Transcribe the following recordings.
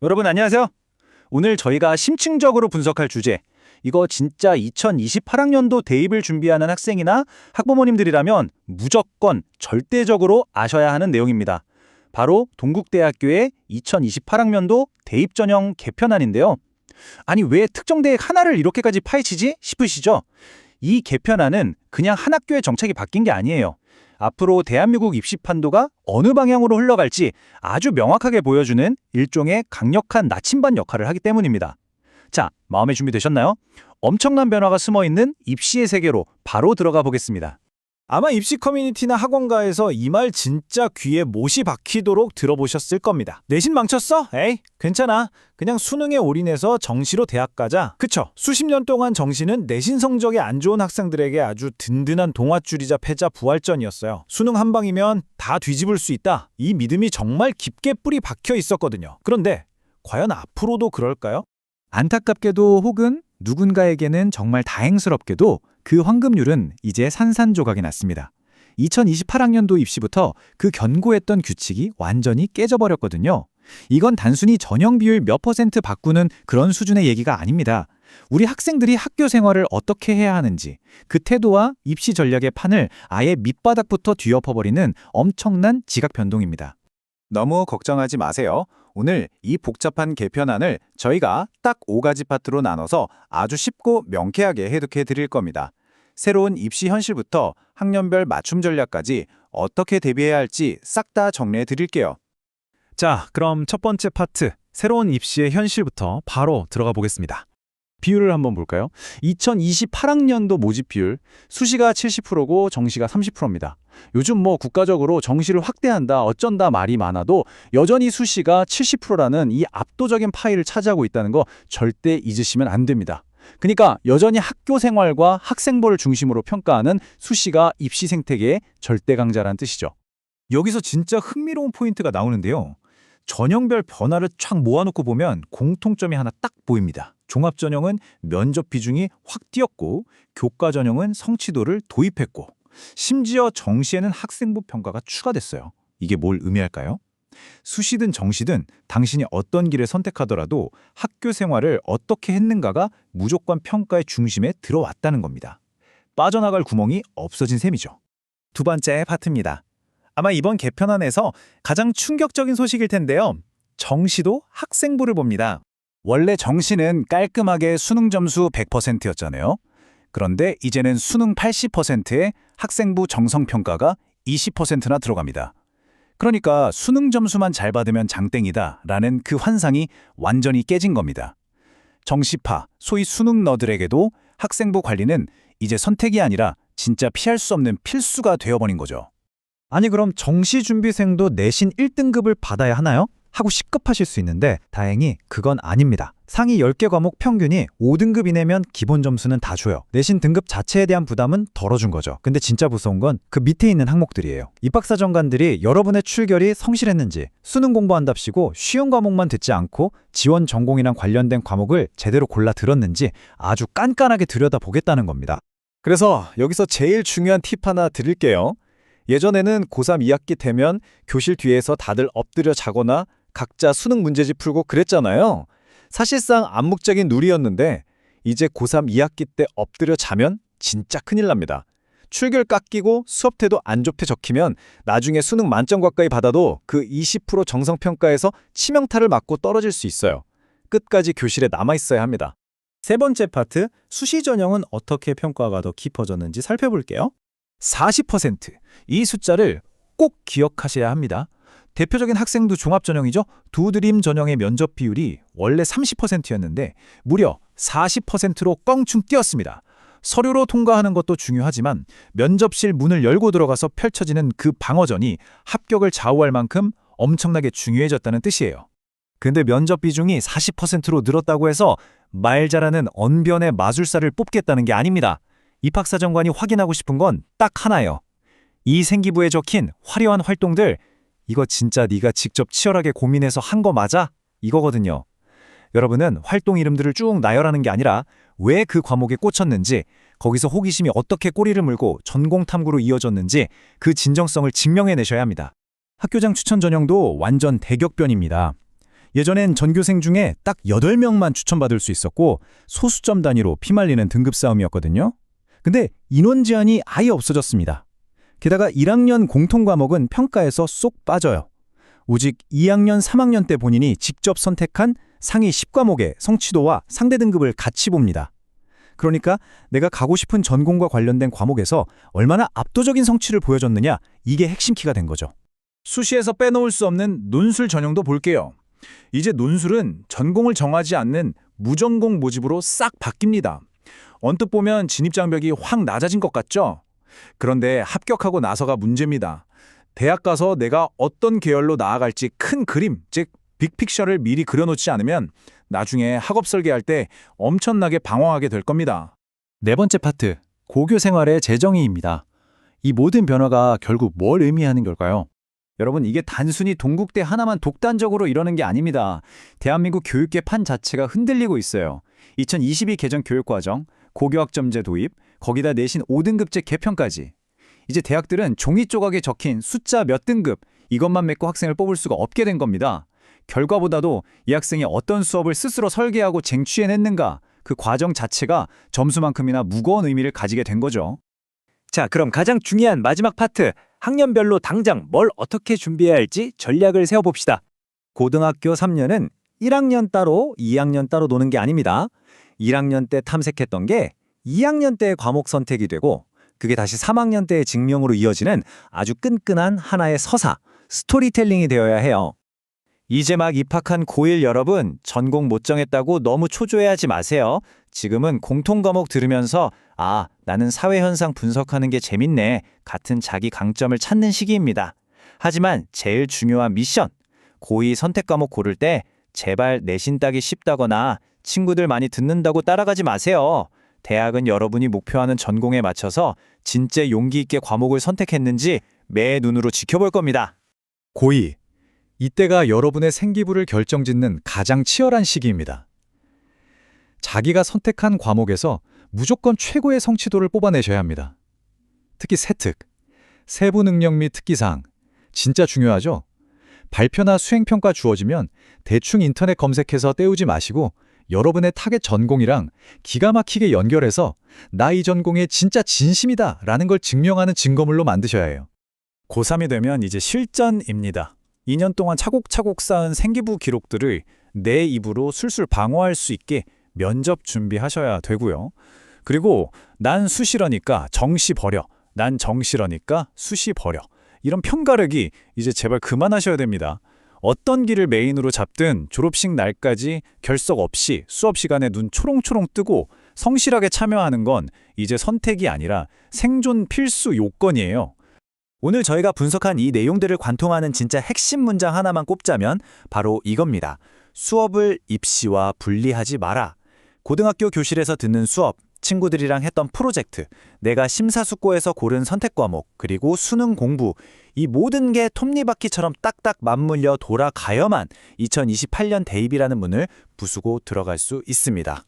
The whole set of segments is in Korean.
여러분 안녕하세요. 오늘 저희가 심층적으로 분석할 주제, 이거 진짜 2028학년도 대입을 준비하는 학생이나 학부모님들이라면 무조건 절대적으로 아셔야 하는 내용입니다. 바로 동국대학교의 2028학년도 대입 전형 개편안인데요. 아니 왜 특정 대학 하나를 이렇게까지 파헤치지 싶으시죠? 이 개편안은 그냥 한 학교의 정책이 바뀐 게 아니에요. 앞으로 대한민국 입시 판도가 어느 방향으로 흘러갈지 아주 명확하게 보여주는 일종의 강력한 나침반 역할을 하기 때문입니다. 자, 마음의 준비 되셨나요? 엄청난 변화가 숨어있는 입시의 세계로 바로 들어가 보겠습니다. 아마 입시 커뮤니티나 학원가에서 이 말 진짜 귀에 못이 박히도록 들어보셨을 겁니다. 내신 망쳤어? 에이, 괜찮아. 그냥 수능에 올인해서 정시로 대학 가자. 그쵸? 수십 년 동안 정시는 내신 성적이 안 좋은 학생들에게 아주 든든한 동아줄이자 패자 부활전이었어요. 수능 한 방이면 다 뒤집을 수 있다. 이 믿음이 정말 깊게 뿌리 박혀 있었거든요. 그런데 과연 앞으로도 그럴까요? 안타깝게도 혹은 누군가에게는 정말 다행스럽게도 그 황금률은 이제 산산조각이 났습니다. 2028학년도 입시부터 그 견고했던 규칙이 완전히 깨져버렸거든요. 이건 단순히 전형 비율 몇 퍼센트 바꾸는 그런 수준의 얘기가 아닙니다. 우리 학생들이 학교 생활을 어떻게 해야 하는지, 그 태도와 입시 전략의 판을 아예 밑바닥부터 뒤엎어버리는 엄청난 지각 변동입니다. 너무 걱정하지 마세요. 오늘 이 복잡한 개편안을 저희가 딱 5가지 파트로 나눠서 아주 쉽고 명쾌하게 해독해 드릴 겁니다. 새로운 입시 현실부터 학년별 맞춤 전략까지 어떻게 대비해야 할지 싹 다 정리해 드릴게요. 자, 그럼 첫 번째 파트, 새로운 입시의 현실부터 바로 들어가 보겠습니다. 비율을 한번 볼까요? 2028학년도 모집 비율, 수시가 70%고 정시가 30%입니다. 요즘 국가적으로 정시를 확대한다, 어쩐다 말이 많아도 여전히 수시가 70%라는 이 압도적인 파이를 차지하고 있다는 거 절대 잊으시면 안 됩니다. 그러니까 여전히 학교 생활과 학생부를 중심으로 평가하는 수시가 입시 생태계의 절대 강자라는 뜻이죠. 여기서 진짜 흥미로운 포인트가 나오는데요. 전형별 변화를 쫙 모아놓고 보면 공통점이 하나 딱 보입니다. 종합 전형은 면접 비중이 확 뛰었고, 교과 전형은 성취도를 도입했고, 심지어 정시에는 학생부 평가가 추가됐어요. 이게 뭘 의미할까요? 수시든 정시든 당신이 어떤 길을 선택하더라도 학교 생활을 어떻게 했는가가 무조건 평가의 중심에 들어왔다는 겁니다. 빠져나갈 구멍이 없어진 셈이죠. 두 번째 파트입니다. 아마 이번 개편안에서 가장 충격적인 소식일 텐데요. 정시도 학생부를 봅니다. 원래 정시는 깔끔하게 수능 점수 100%였잖아요. 그런데 이제는 수능 80%에 학생부 정성평가가 20%나 들어갑니다. 그러니까 수능 점수만 잘 받으면 장땡이다 라는 그 환상이 완전히 깨진 겁니다. 정시파, 소위 수능 너들에게도 학생부 관리는 이제 선택이 아니라 진짜 피할 수 없는 필수가 되어버린 거죠. 아니 그럼 정시준비생도 내신 1등급을 받아야 하나요? 하고 식겁하실 수 있는데 다행히 그건 아닙니다. 상위 10개 과목 평균이 5등급 이내면 기본 점수는 다 줘요. 내신 등급 자체에 대한 부담은 덜어준 거죠. 근데 진짜 무서운 건 그 밑에 있는 항목들이에요. 입학사정관들이 여러분의 출결이 성실했는지, 수능 공부한답시고 쉬운 과목만 듣지 않고 지원 전공이랑 관련된 과목을 제대로 골라 들었는지 아주 깐깐하게 들여다보겠다는 겁니다. 그래서 여기서 제일 중요한 팁 하나 드릴게요. 예전에는 고3 2학기 되면 교실 뒤에서 다들 엎드려 자거나 각자 수능 문제집 풀고 그랬잖아요. 사실상 암묵적인 룰이었는데 이제 고3 2학기 때 엎드려 자면 진짜 큰일 납니다. 출결 깎이고 수업 태도 안 좋게 적히면 나중에 수능 만점 가까이 받아도 그 20% 정성평가에서 치명타를 맞고 떨어질 수 있어요. 끝까지 교실에 남아있어야 합니다. 세 번째 파트, 수시 전형은 어떻게 평가가 더 깊어졌는지 살펴볼게요. 40%. 이 숫자를 꼭 기억하셔야 합니다. 대표적인 학생도 종합전형이죠. 두드림 전형의 면접 비율이 원래 30%였는데 무려 40%로 껑충 뛰었습니다. 서류로 통과하는 것도 중요하지만 면접실 문을 열고 들어가서 펼쳐지는 그 방어전이 합격을 좌우할 만큼 엄청나게 중요해졌다는 뜻이에요. 근데 면접 비중이 40%로 늘었다고 해서 말 잘하는 언변의 마술사를 뽑겠다는 게 아닙니다. 입학사정관이 확인하고 싶은 건 딱 하나예요. 이 생기부에 적힌 화려한 활동들, 이거 진짜 네가 직접 치열하게 고민해서 한 거 맞아? 이거거든요. 여러분은 활동 이름들을 쭉 나열하는 게 아니라 왜 그 과목에 꽂혔는지, 거기서 호기심이 어떻게 꼬리를 물고 전공 탐구로 이어졌는지 그 진정성을 증명해내셔야 합니다. 학교장 추천 전형도 완전 대격변입니다. 예전엔 전교생 중에 딱 8명만 추천받을 수 있었고 소수점 단위로 피말리는 등급 싸움이었거든요. 근데 인원 제한이 아예 없어졌습니다. 게다가 1학년 공통 과목은 평가에서 쏙 빠져요. 오직 2학년, 3학년 때 본인이 직접 선택한 상위 10과목의 성취도와 상대 등급을 같이 봅니다. 그러니까 내가 가고 싶은 전공과 관련된 과목에서 얼마나 압도적인 성취를 보여줬느냐, 이게 핵심 키가 된 거죠. 수시에서 빼놓을 수 없는 논술 전형도 볼게요. 이제 논술은 전공을 정하지 않는 무전공 모집으로 싹 바뀝니다. 언뜻 보면 진입장벽이 확 낮아진 것 같죠? 그런데 합격하고 나서가 문제입니다. 대학 가서 내가 어떤 계열로 나아갈지 큰 그림, 즉 빅픽처를 미리 그려놓지 않으면 나중에 학업 설계할 때 엄청나게 방황하게 될 겁니다. 네 번째 파트, 고교 생활의 재정의입니다. 이 모든 변화가 결국 뭘 의미하는 걸까요? 여러분, 이게 단순히 동국대 하나만 독단적으로 이러는 게 아닙니다. 대한민국 교육계 판 자체가 흔들리고 있어요. 2022 개정 교육과정, 고교학점제 도입, 거기다 내신 5등급제 개편까지. 이제 대학들은 종이 조각에 적힌 숫자 몇 등급, 이것만 맺고 학생을 뽑을 수가 없게 된 겁니다. 결과보다도 이 학생이 어떤 수업을 스스로 설계하고 쟁취해냈는가, 그 과정 자체가 점수만큼이나 무거운 의미를 가지게 된 거죠. 자, 그럼 가장 중요한 마지막 파트, 학년별로 당장 뭘 어떻게 준비해야 할지 전략을 세워봅시다. 고등학교 3년은 1학년 따로, 2학년 따로 노는 게 아닙니다. 1학년 때 탐색했던 게 2학년 때 과목 선택이 되고, 그게 다시 3학년 때의 증명으로 이어지는 아주 끈끈한 하나의 서사, 스토리텔링이 되어야 해요. 이제 막 입학한 고1 여러분, 전공 못 정했다고 너무 초조해하지 마세요. 지금은 공통 과목 들으면서 아, 나는 사회현상 분석하는 게 재밌네, 같은 자기 강점을 찾는 시기입니다. 하지만 제일 중요한 미션, 고2 선택 과목 고를 때 제발 내신 따기 쉽다거나 친구들 많이 듣는다고 따라가지 마세요. 대학은 여러분이 목표하는 전공에 맞춰서 진짜 용기 있게 과목을 선택했는지 매 눈으로 지켜볼 겁니다. 고2. 이때가 여러분의 생기부를 결정짓는 가장 치열한 시기입니다. 자기가 선택한 과목에서 무조건 최고의 성취도를 뽑아내셔야 합니다. 특히 세특, 세부 능력 및 특기사항, 진짜 중요하죠? 발표나 수행평가 주어지면 대충 인터넷 검색해서 때우지 마시고 여러분의 타겟 전공이랑 기가 막히게 연결해서 나 이 전공에 진짜 진심이다 라는 걸 증명하는 증거물로 만드셔야 해요. 고3이 되면 이제 실전입니다. 2년 동안 차곡차곡 쌓은 생기부 기록들을 내 입으로 술술 방어할 수 있게 면접 준비하셔야 되고요. 그리고 난 수시러니까 정시 버려, 난 정시러니까 수시 버려, 이런 편가르기 이제 제발 그만하셔야 됩니다. 어떤 길을 메인으로 잡든 졸업식 날까지 결석 없이 수업 시간에 눈 초롱초롱 뜨고 성실하게 참여하는 건 이제 선택이 아니라 생존 필수 요건이에요. 오늘 저희가 분석한 이 내용들을 관통하는 진짜 핵심 문장 하나만 꼽자면 바로 이겁니다. 수업을 입시와 분리하지 마라. 고등학교 교실에서 듣는 수업, 친구들이랑 했던 프로젝트, 내가 심사숙고해서 고른 선택 과목, 그리고 수능 공부, 이 모든 게 톱니바퀴처럼 딱딱 맞물려 돌아가야만 2028년 대입이라는 문을 부수고 들어갈 수 있습니다.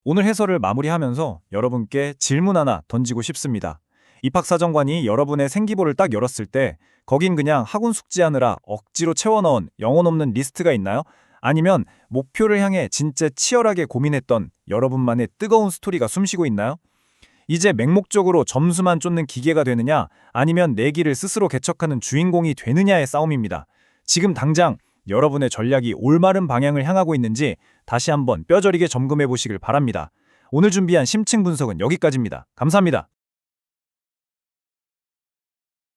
오늘 해설을 마무리하면서 여러분께 질문 하나 던지고 싶습니다. 입학사정관이 여러분의 생기부를 딱 열었을 때 거긴 그냥 학원 숙지하느라 억지로 채워넣은 영혼 없는 리스트가 있나요? 아니면 목표를 향해 진짜 치열하게 고민했던 여러분만의 뜨거운 스토리가 숨쉬고 있나요? 이제 맹목적으로 점수만 쫓는 기계가 되느냐, 아니면 내 길을 스스로 개척하는 주인공이 되느냐의 싸움입니다. 지금 당장 여러분의 전략이 올바른 방향을 향하고 있는지 다시 한번 뼈저리게 점검해 보시길 바랍니다. 오늘 준비한 심층 분석은 여기까지입니다. 감사합니다.